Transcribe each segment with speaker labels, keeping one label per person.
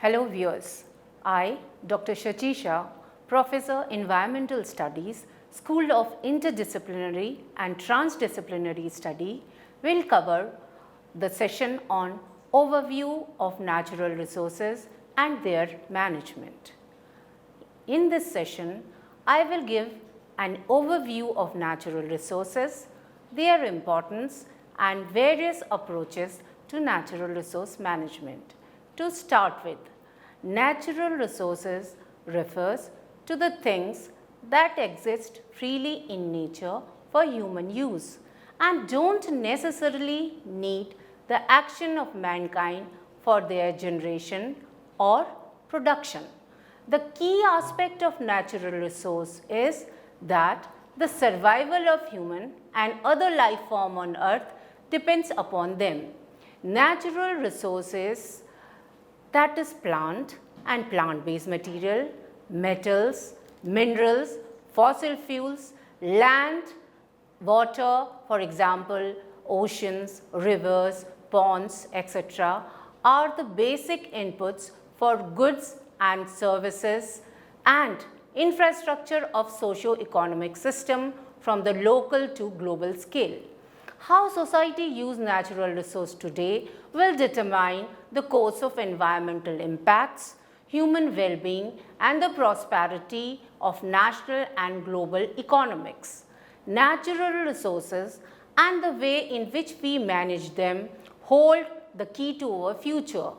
Speaker 1: Hello viewers, I, Dr. Shachisha, Professor Environmental Studies, School of Interdisciplinary and Transdisciplinary Study, will cover the session on Overview of Natural Resources and their Management. In this session, I will give an overview of natural resources, their importance and various approaches to natural resource management. To start with, natural resources refers to the things that exist freely in nature for human use and don't necessarily need the action of mankind for their generation or production. The key aspect of natural resource is that the survival of human and other life form on earth depends upon them. Natural resources, that is plant and plant-based material, metals, minerals, fossil fuels, land, water, for example, oceans, rivers, ponds, etc., are the basic inputs for goods and services and infrastructure of socio-economic system from the local to global scale. How society uses natural resource today will determine the course of environmental impacts, human well-being and the prosperity of national and global economics. Natural resources and the way in which we manage them hold the key to our future.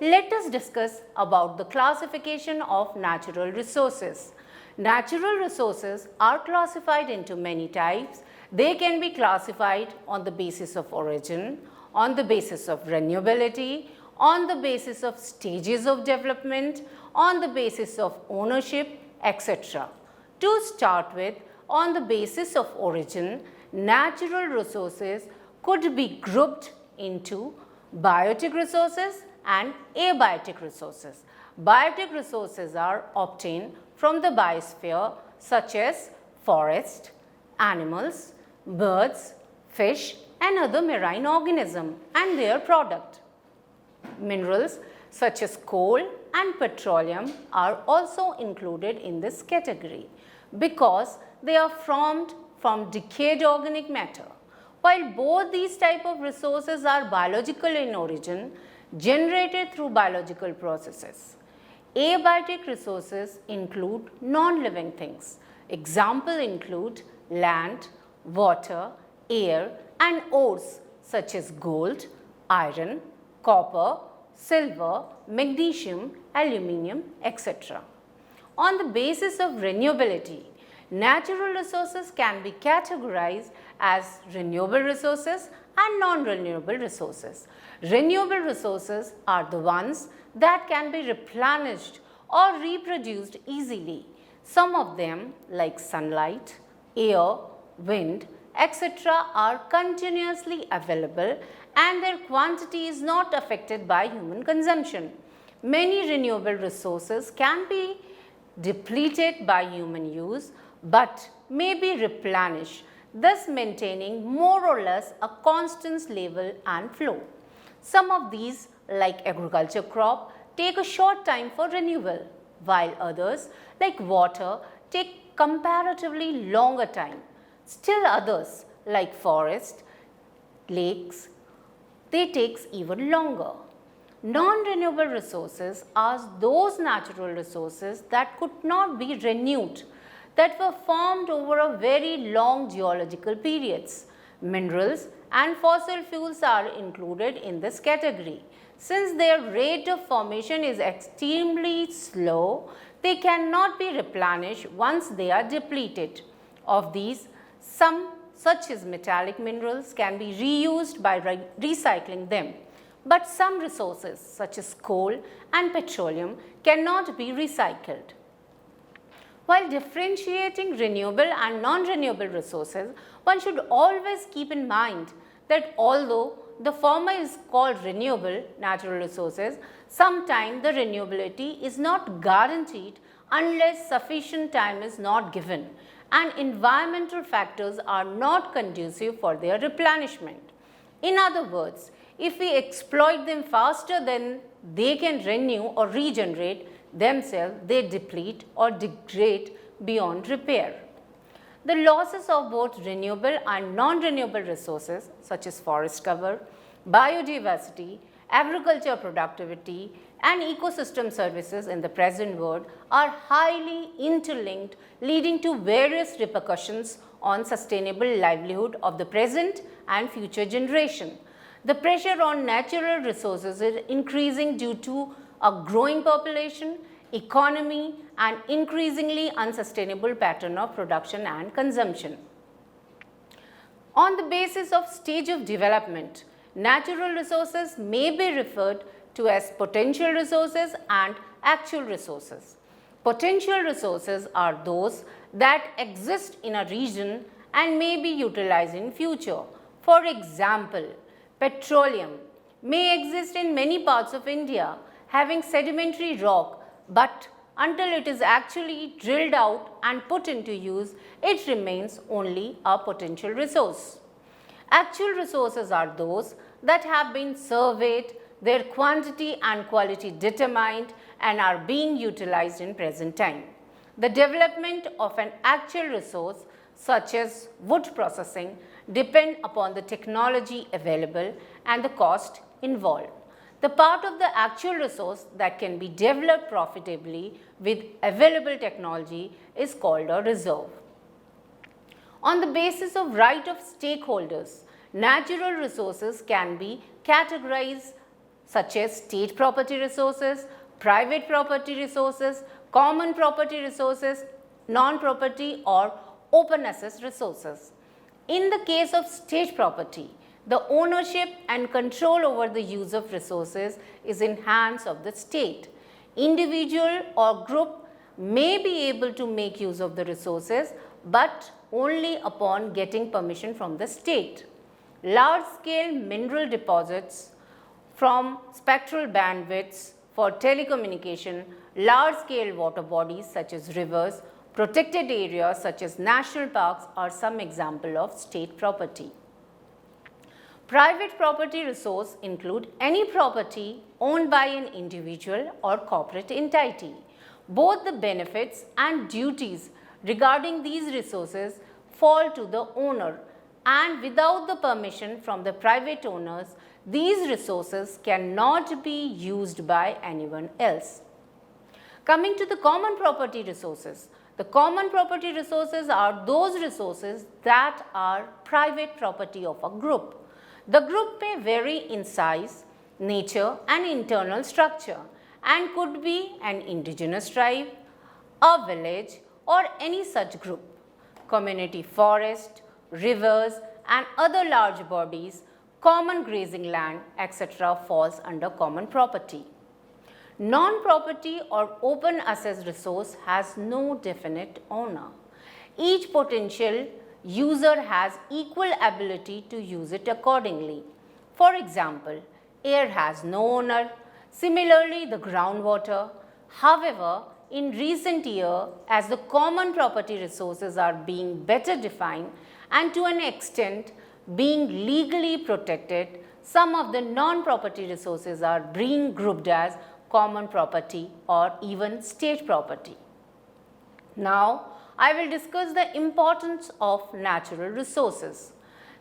Speaker 1: Let us discuss about the classification of natural resources. Natural resources are classified into many types. They can be classified on the basis of origin, on the basis of renewability, on the basis of stages of development, on the basis of ownership, etc. To start with, on the basis of origin, natural resources could be grouped into biotic resources and abiotic resources. Biotic resources are obtained from the biosphere such as forest, animals, birds, fish and other marine organisms and their product. Minerals such as coal and petroleum are also included in this category because they are formed from decayed organic matter. While both these type of resources are biological in origin, generated through biological processes. Abiotic resources include non-living things. Examples include land, water, air and ores such as gold, iron, copper, silver, magnesium, aluminium, etc. On the basis of renewability, natural resources can be categorized as renewable resources and non-renewable resources. Renewable resources are the ones that can be replenished or reproduced easily. Some of them like sunlight, air, wind, etc. are continuously available and their quantity is not affected by human consumption. Many renewable resources can be depleted by human use but may be replenished, thus maintaining more or less a constant level and flow. Some of these, like agriculture crop, take a short time for renewal, while others, like water, take comparatively longer time. Still others, like forest, lakes, they take even longer. Non-renewable resources are those natural resources that could not be renewed, that were formed over a very long geological periods. Minerals and fossil fuels are included in this category. Since their rate of formation is extremely slow, they cannot be replenished once they are depleted. Of these, some such as metallic minerals can be reused by recycling them. But some resources such as coal and petroleum cannot be recycled. While differentiating renewable and non-renewable resources, one should always keep in mind that although the former is called renewable natural resources, sometimes the renewability is not guaranteed unless sufficient time is not given and environmental factors are not conducive for their replenishment. In other words, if we exploit them faster than they can renew or regenerate themselves, they deplete or degrade beyond repair. The losses of both renewable and non-renewable resources such as forest cover, biodiversity, agriculture productivity and ecosystem services in the present world are highly interlinked, leading to various repercussions on sustainable livelihood of the present and future generation. The pressure on natural resources is increasing due to a growing population, economy and increasingly unsustainable pattern of production and consumption. On the basis of stage of development, natural resources may be referred to as potential resources and actual resources. Potential resources are those that exist in a region and may be utilized in future. For example, petroleum may exist in many parts of India having sedimentary rock, but until it is actually drilled out and put into use, it remains only a potential resource. Actual resources are those that have been surveyed, their quantity and quality determined and are being utilized in present time. The development of an actual resource such as wood processing depend upon the technology available and the cost involved. The part of the actual resource that can be developed profitably with available technology is called a reserve. On the basis of right of stakeholders, natural resources can be categorized such as state property resources, private property resources, common property resources, non-property or open access resources. In the case of state property, the ownership and control over the use of resources is in hands of the state. Individual or group may be able to make use of the resources, but only upon getting permission from the state. Large-scale mineral deposits from spectral bandwidths for telecommunication, large-scale water bodies such as rivers, protected areas such as national parks are some example of state property. Private property resource include any property owned by an individual or corporate entity. Both the benefits and duties regarding these resources fall to the owner, and without the permission from the private owners, these resources cannot be used by anyone else. Coming to the common property resources, the common property resources are those resources that are private property of a group. The group may vary in size, nature and internal structure and could be an indigenous tribe, a village or any such group. Community forest, rivers and other large bodies, common grazing land, etc. falls under common property. Non-property or open access resource has no definite owner. Each potential user has equal ability to use it accordingly. For example, air has no owner, similarly the groundwater. However, in recent years, as the common property resources are being better defined and to an extent being legally protected, some of the non-property resources are being grouped as common property or even state property. Now, I will discuss the importance of natural resources.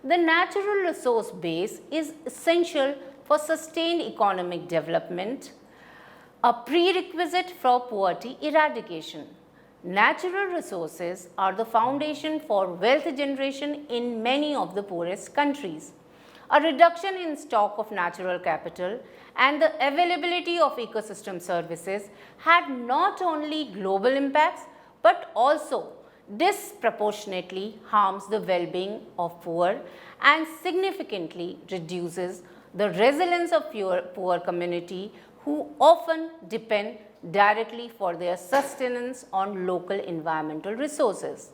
Speaker 1: The natural resource base is essential for sustained economic development, a prerequisite for poverty eradication. Natural resources are the foundation for wealth generation in many of the poorest countries. A reduction in stock of natural capital and the availability of ecosystem services had not only global impacts but also disproportionately harms the well-being of poor and significantly reduces the resilience of poor community who often depend directly for their sustenance on local environmental resources.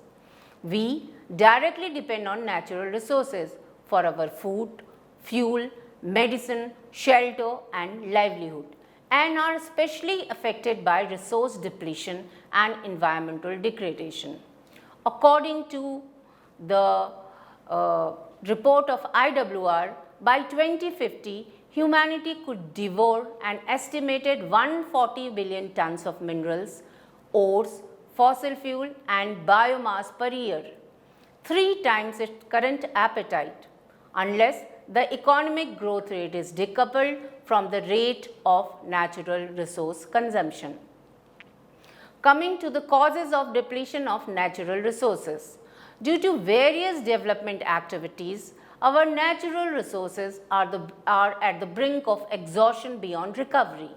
Speaker 1: We directly depend on natural resources for our food, fuel, medicine, shelter and livelihood, and are especially affected by resource depletion and environmental degradation. According to the report of IWR, by 2050, humanity could devour an estimated 140 billion tons of minerals, ores, fossil fuel and biomass per year, 3 times its current appetite, unless the economic growth rate is decoupled from the rate of natural resource consumption. Coming to the causes of depletion of natural resources. Due to various development activities, our natural resources are at the brink of exhaustion beyond recovery.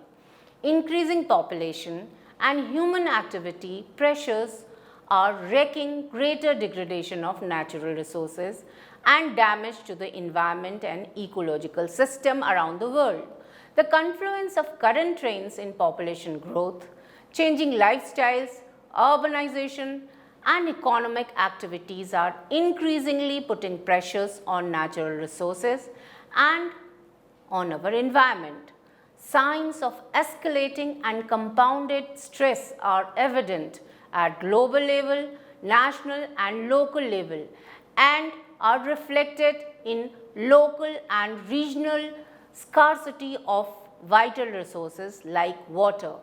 Speaker 1: Increasing population and human activity pressures are wreaking greater degradation of natural resources and damage to the environment and ecological system around the world. The confluence of current trends in population growth, changing lifestyles, urbanization, and economic activities are increasingly putting pressures on natural resources and on our environment. Signs of escalating and compounded stress are evident at global level, national and local level, and are reflected in local and regional scarcity of vital resources like water,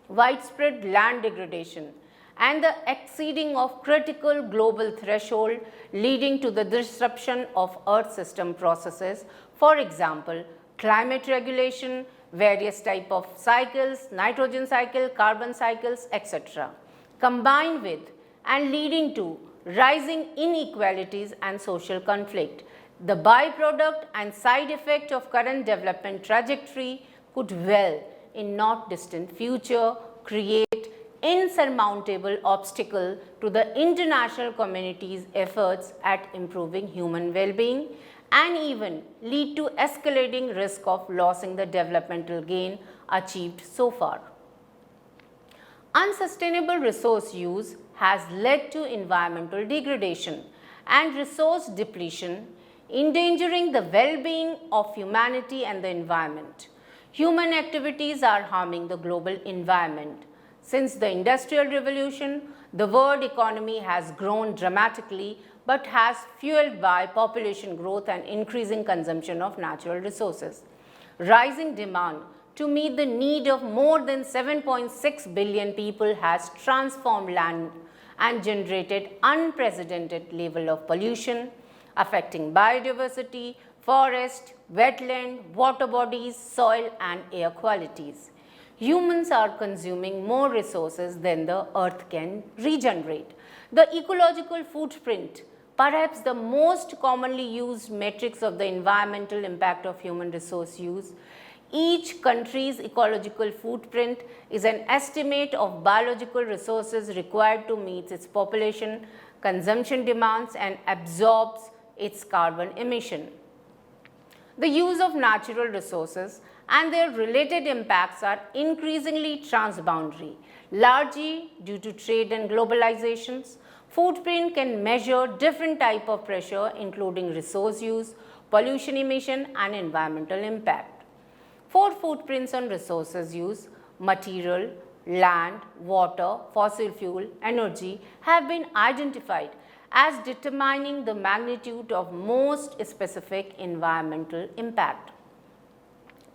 Speaker 1: widespread land degradation, and the exceeding of critical global threshold leading to the disruption of earth system processes, for example, climate regulation, various type of cycles, nitrogen cycle, carbon cycles, etc., combined with and leading to rising inequalities and social conflict. The byproduct and side effect of current development trajectory could well, in not distant future, create insurmountable obstacle to the international community's efforts at improving human well-being and even lead to escalating risk of losing the developmental gain achieved so far. Unsustainable resource use has led to environmental degradation and resource depletion, endangering the well-being of humanity and the environment. Human activities are harming the global environment. Since the Industrial Revolution, the world economy has grown dramatically but has fueled by population growth and increasing consumption of natural resources. Rising demand to meet the need of more than 7.6 billion people has transformed land and generated unprecedented level of pollution, affecting biodiversity, forest, wetland, water bodies, soil and air qualities. Humans are consuming more resources than the earth can regenerate. The ecological footprint, perhaps the most commonly used metrics of the environmental impact of human resource use. Each country's ecological footprint is an estimate of biological resources required to meet its population, consumption demands and absorbs its carbon emission. The use of natural resources and their related impacts are increasingly transboundary, largely due to trade and globalizations. Footprint can measure different types of pressure including resource use, pollution emission and environmental impact. 4 footprints on resources use, material, land, water, fossil fuel, energy have been identified as determining the magnitude of most specific environmental impact.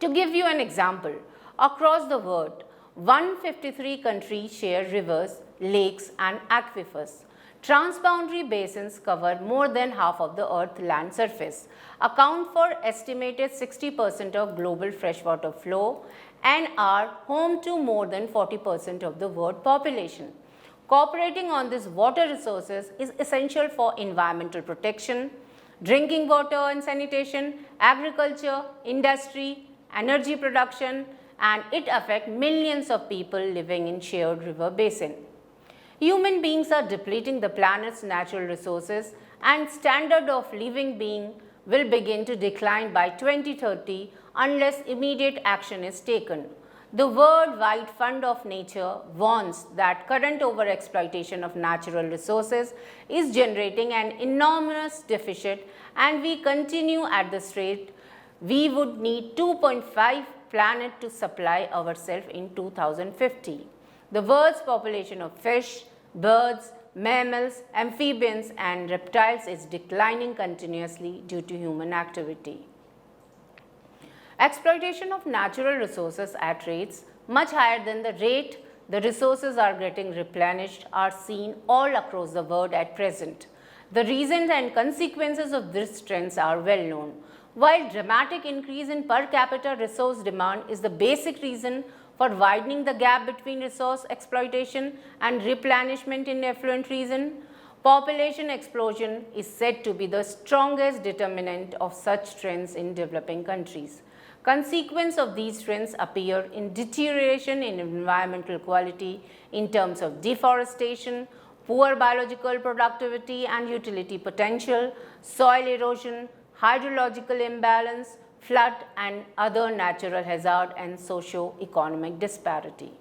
Speaker 1: To give you an example, across the world, 153 countries share rivers, lakes and aquifers. Transboundary basins cover more than half of the Earth's land surface, account for estimated 60% of global freshwater flow and are home to more than 40% of the world population. Cooperating on these water resources is essential for environmental protection, drinking water and sanitation, agriculture, industry, energy production, and it affects millions of people living in shared river basin. Human beings are depleting the planet's natural resources and standard of living being will begin to decline by 2030 unless immediate action is taken. The Worldwide Fund of Nature warns that current overexploitation of natural resources is generating an enormous deficit, and we continue at this rate, we would need 2.5 planet to supply ourselves in 2050. The world's population of fish, birds, mammals, amphibians and reptiles is declining continuously due to human activity. Exploitation of natural resources at rates much higher than the rate the resources are getting replenished are seen all across the world at present. The reasons and consequences of these trends are well known. While dramatic increase in per capita resource demand is the basic reason for widening the gap between resource exploitation and replenishment in affluent regions, population explosion is said to be the strongest determinant of such trends in developing countries. Consequences of these trends appear in deterioration in environmental quality in terms of deforestation, poor biological productivity and utility potential, soil erosion, hydrological imbalance, flood and other natural hazard and socio-economic disparity.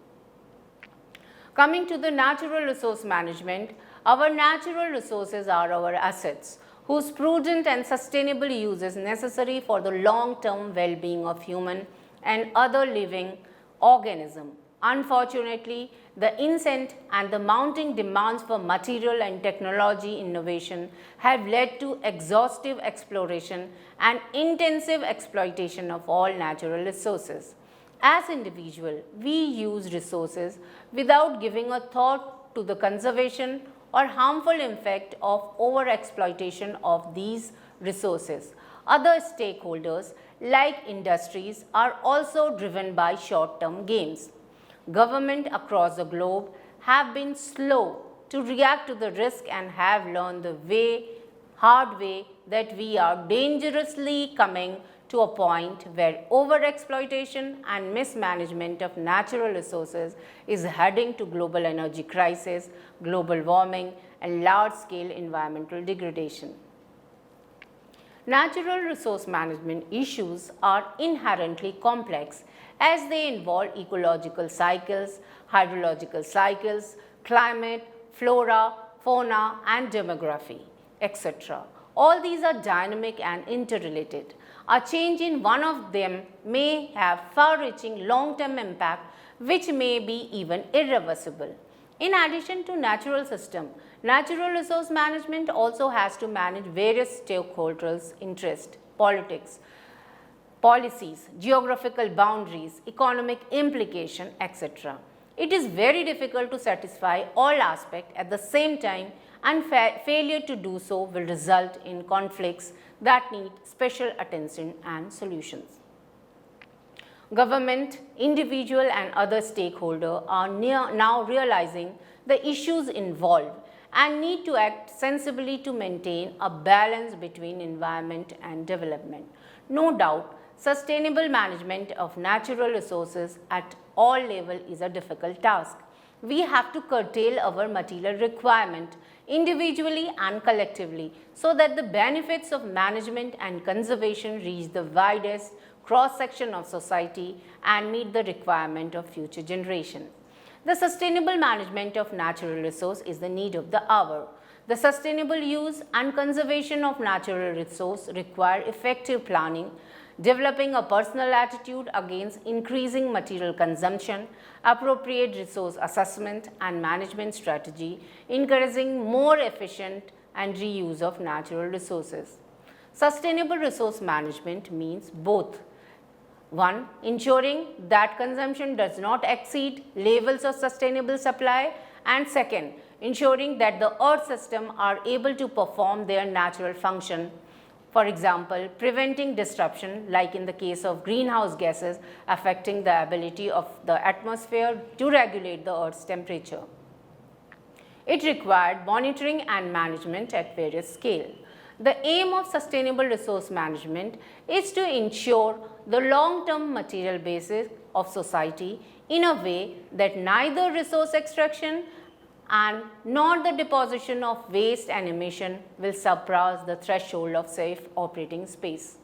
Speaker 1: Coming to the natural resource management, our natural resources are our assets, whose prudent and sustainable use is necessary for the long-term well-being of human and other living organisms. Unfortunately, the incent and the mounting demands for material and technology innovation have led to exhaustive exploration and intensive exploitation of all natural resources. As individuals, we use resources without giving a thought to the conservation or harmful effect of overexploitation of these resources. Other stakeholders, like industries, are also driven by short-term gains. Governments across the globe have been slow to react to the risk and have learned the hard way that we are dangerously coming to a point where overexploitation and mismanagement of natural resources is heading to global energy crisis, global warming and large-scale environmental degradation. Natural resource management issues are inherently complex as they involve ecological cycles, hydrological cycles, climate, flora, fauna and demography, etc. All these are dynamic and interrelated. A change in one of them may have far-reaching long-term impact which may be even irreversible. In addition to natural system, natural resource management also has to manage various stakeholders' interests, politics, policies, geographical boundaries, economic implication, etc. It is very difficult to satisfy all aspects at the same time and failure to do so will result in conflicts that need special attention and solutions. Government, individual and other stakeholders are now realizing the issues involved and need to act sensibly to maintain a balance between environment and development. No doubt, sustainable management of natural resources at all levels is a difficult task. We have to curtail our material requirement individually and collectively so that the benefits of management and conservation reach the widest cross-section of society and meet the requirement of future generations. The sustainable management of natural resource is the need of the hour. The sustainable use and conservation of natural resource require effective planning, developing a personal attitude against increasing material consumption, appropriate resource assessment and management strategy, encouraging more efficient and reuse of natural resources. Sustainable resource management means both. 1. Ensuring that consumption does not exceed levels of sustainable supply, and 2. Ensuring that the earth system are able to perform their natural function. For example, preventing disruption like in the case of greenhouse gases affecting the ability of the atmosphere to regulate the earth's temperature. It required monitoring and management at various scales. The aim of sustainable resource management is to ensure the long-term material basis of society in a way that neither resource extraction and nor the deposition of waste and emission will surpass the threshold of safe operating space.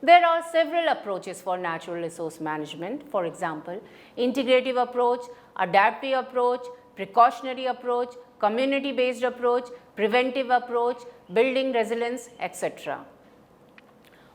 Speaker 1: There are several approaches for natural resource management, for example, integrative approach, adaptive approach, precautionary approach, community-based approach, preventive approach, building resilience, etc.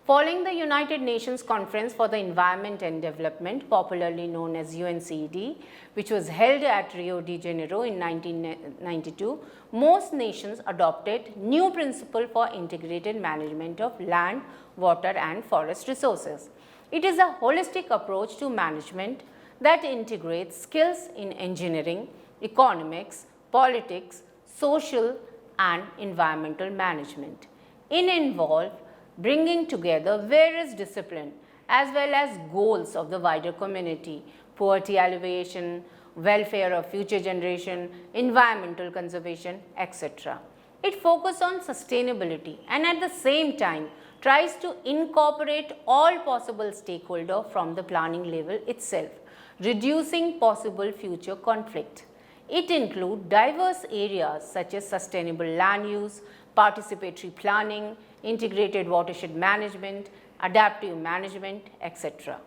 Speaker 1: Following the United Nations Conference for the Environment and Development, popularly known as UNCED, which was held at Rio de Janeiro in 1992, most nations adopted new principle for integrated management of land, water and forest resources. It is a holistic approach to management that integrates skills in engineering, economics, politics, social and environmental management. It involves bringing together various disciplines as well as goals of the wider community: poverty alleviation, welfare of future generation, environmental conservation, etc. It focuses on sustainability and at the same time tries to incorporate all possible stakeholders from the planning level itself, reducing possible future conflict. It includes diverse areas such as sustainable land use, participatory planning, integrated watershed management, adaptive management, etc.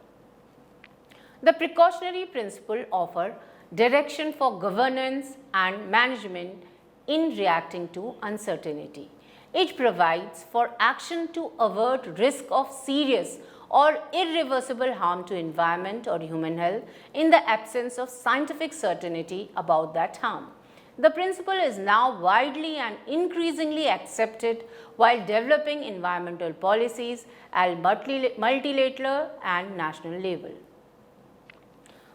Speaker 1: The precautionary principle offers direction for governance and management in reacting to uncertainty. It provides for action to avert risk of serious or irreversible harm to environment or human health in the absence of scientific certainty about that harm. The principle is now widely and increasingly accepted while developing environmental policies at multilateral and national level.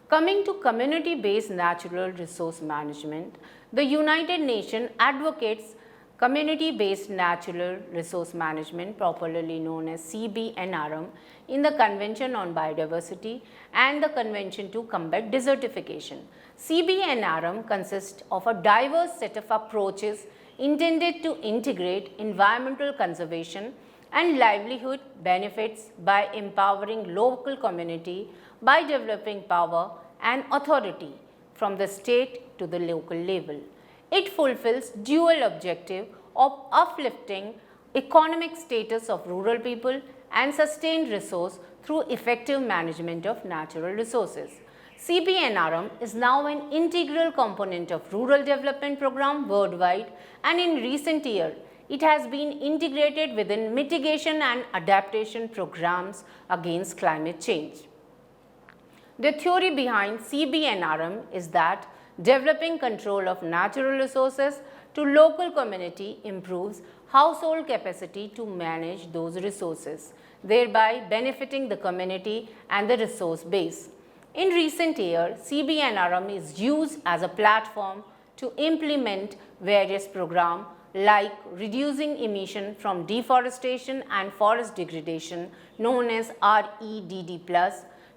Speaker 1: Coming to community-based natural resource management, the United Nations advocates community-based natural resource management, popularly known as CBNRM, in the Convention on Biodiversity and the Convention to Combat Desertification. CBNRM consists of a diverse set of approaches intended to integrate environmental conservation and livelihood benefits by empowering local community by developing power and authority from the state to the local level. It fulfills dual objective of uplifting economic status of rural people and sustained resource through effective management of natural resources. CBNRM is now an integral component of rural development program worldwide, and in recent years, it has been integrated within mitigation and adaptation programs against climate change. The theory behind CBNRM is that developing control of natural resources to local community improves household capacity to manage those resources, thereby benefiting the community and the resource base. In recent years, CBNRM is used as a platform to implement various programs like reducing emission from deforestation and forest degradation, known as REDD+,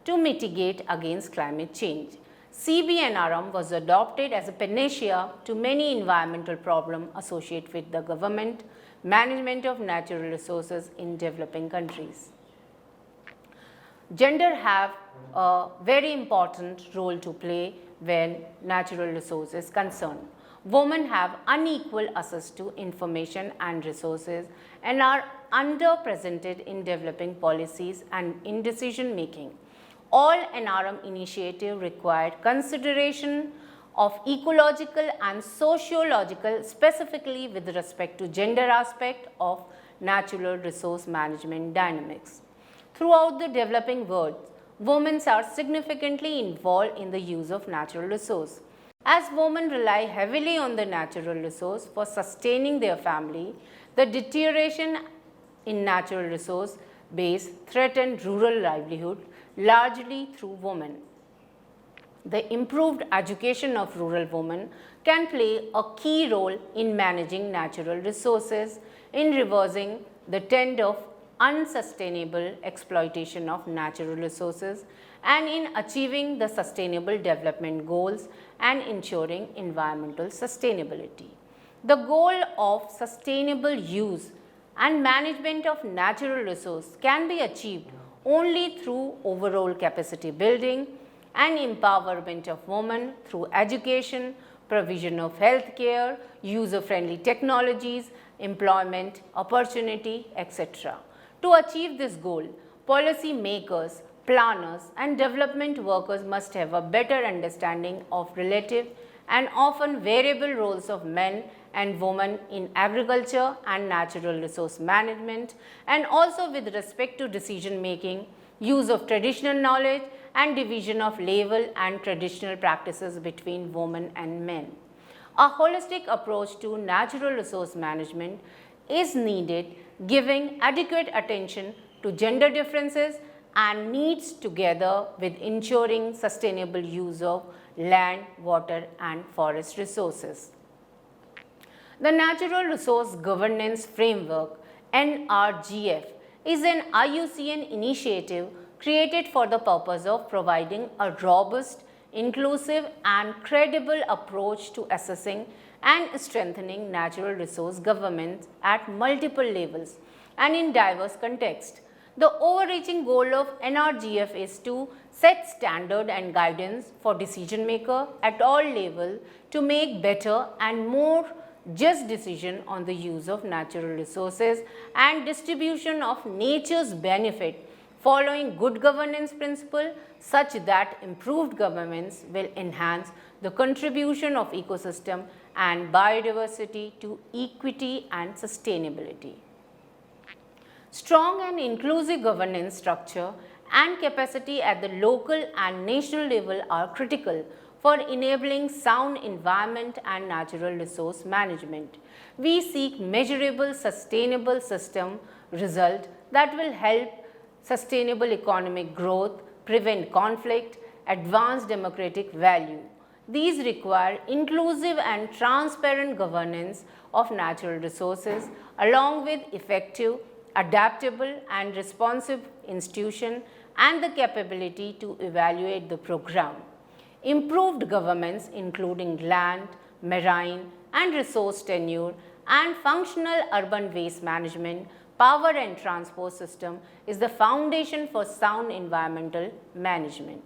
Speaker 1: to mitigate against climate change. CBNRM was adopted as a panacea to many environmental problems associated with the government management of natural resources in developing countries. Gender have a very important role to play when natural resources is concerned. Women have unequal access to information and resources and are underrepresented in developing policies and in decision making. All NRM initiatives require consideration of ecological and sociological, specifically with respect to gender aspect of natural resource management dynamics. Throughout the developing world, women are significantly involved in the use of natural resource. As women rely heavily on the natural resource for sustaining their family, the deterioration in natural resource base threatens rural livelihood largely through women. The improved education of rural women can play a key role in managing natural resources, in reversing the trend of unsustainable exploitation of natural resources, and in achieving the sustainable development goals and ensuring environmental sustainability. The goal of sustainable use and management of natural resources can be achieved only through overall capacity building and empowerment of women through education, provision of health care, user-friendly technologies, employment, opportunity, etc. To achieve this goal, policy makers, planners and development workers must have a better understanding of relative and often variable roles of men and women in agriculture and natural resource management, and also with respect to decision making, use of traditional knowledge and division of labor and traditional practices between women and men. A holistic approach to natural resource management is needed, giving adequate attention to gender differences and needs together with ensuring sustainable use of land, water and forest resources. The Natural Resource Governance Framework (NRGF) is an IUCN initiative created for the purpose of providing a robust, inclusive and credible approach to assessing and strengthening natural resource governance at multiple levels and in diverse contexts. The overreaching goal of NRGF is to set standard and guidance for decision maker at all levels to make better and more just decision on the use of natural resources and distribution of nature's benefit following good governance principle such that improved governance will enhance the contribution of ecosystem and biodiversity to equity and sustainability. Strong and inclusive governance structure and capacity at the local and national level are critical for enabling sound environment and natural resource management. We seek measurable, sustainable system result that will help sustainable economic growth, prevent conflict, advance democratic value. These require inclusive and transparent governance of natural resources along with effective, adaptable and responsive institution and the capability to evaluate the program. Improved governance including land, marine and resource tenure and functional urban waste management, power and transport system is the foundation for sound environmental management.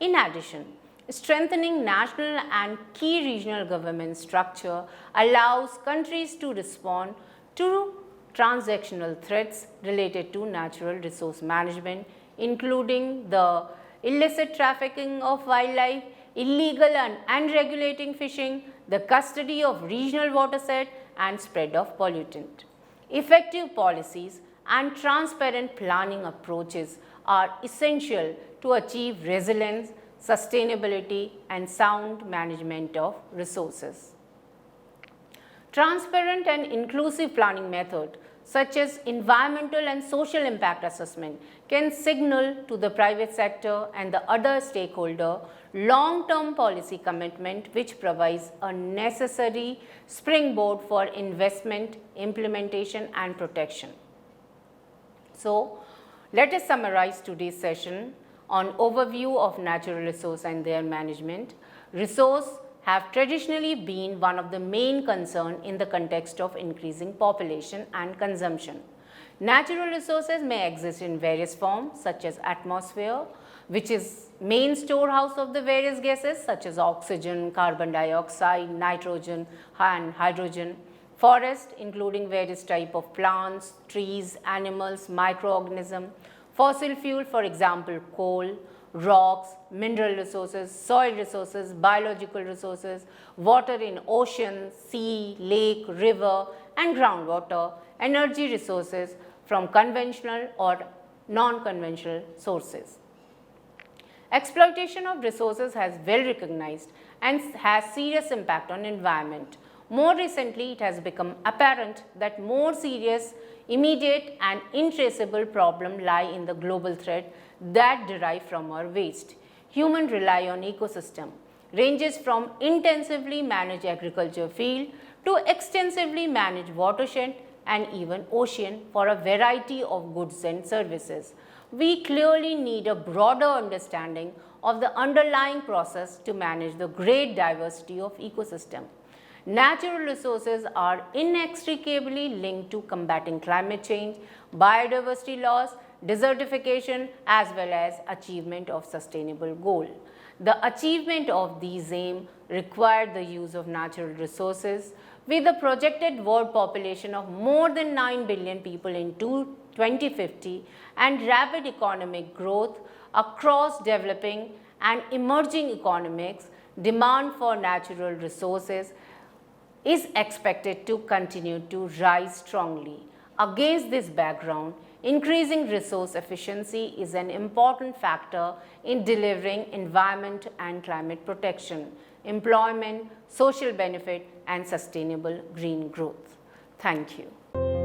Speaker 1: In addition, strengthening national and key regional government structure allows countries to respond to transactional threats related to natural resource management, including the illicit trafficking of wildlife, illegal and unregulated fishing, the custody of regional watershed and spread of pollutant. Effective policies and transparent planning approaches are essential to achieve resilience, sustainability and sound management of resources. Transparent and inclusive planning method such as environmental and social impact assessment can signal to the private sector and the other stakeholder long-term policy commitment which provides a necessary springboard for investment, implementation and protection. So, let us summarize today's session on overview of natural resource and their management. Resource have traditionally been one of the main concerns in the context of increasing population and consumption. Natural resources may exist in various forms such as atmosphere, which is main storehouse of the various gases such as oxygen, carbon dioxide, nitrogen and hydrogen. Forest including various types of plants, trees, animals, microorganisms. Fossil fuel for example coal, rocks, mineral resources, soil resources, biological resources, water in ocean, sea, lake, river and groundwater, energy resources from conventional or non-conventional sources. Exploitation of resources has well recognized and has serious impact on environment. More recently, it has become apparent that more serious, immediate and intraceable problems lie in the global threat that derive from our waste. Humans rely on ecosystem, ranges from intensively managed agriculture field to extensively managed watershed and even ocean for a variety of goods and services. We clearly need a broader understanding of the underlying process to manage the great diversity of ecosystem. Natural resources are inextricably linked to combating climate change, biodiversity loss, desertification as well as achievement of sustainable goal. The achievement of these aims require the use of natural resources. With a projected world population of more than 9 billion people in 2050 and rapid economic growth across developing and emerging economies, demand for natural resources is expected to continue to rise strongly. Against this background, increasing resource efficiency is an important factor in delivering environment and climate protection, employment, social benefit, and sustainable green growth. Thank you.